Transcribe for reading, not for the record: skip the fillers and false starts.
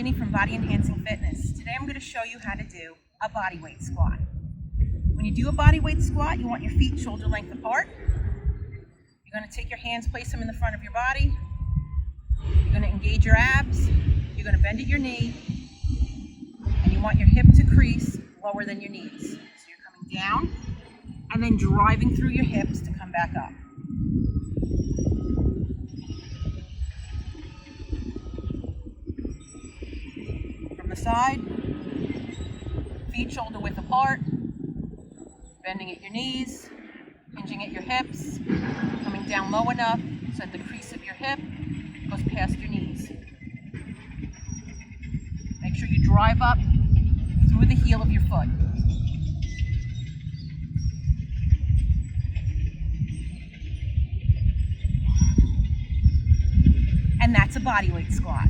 Ginny from Body Enhancing Fitness. Today I'm going to show you how to do a bodyweight squat. When you do a bodyweight squat, you want your feet shoulder length apart. You're going to take your hands, place them in the front of your body. You're going to engage your abs. You're going to bend at your knee. And you want your hip to crease lower than your knees. So you're coming down and then driving through your hips to come back up. From the side, feet shoulder width apart, bending at your knees, hinging at your hips, coming down low enough so that the crease of your hip goes past your knees. Make sure you drive up through the heel of your foot. And that's a bodyweight squat.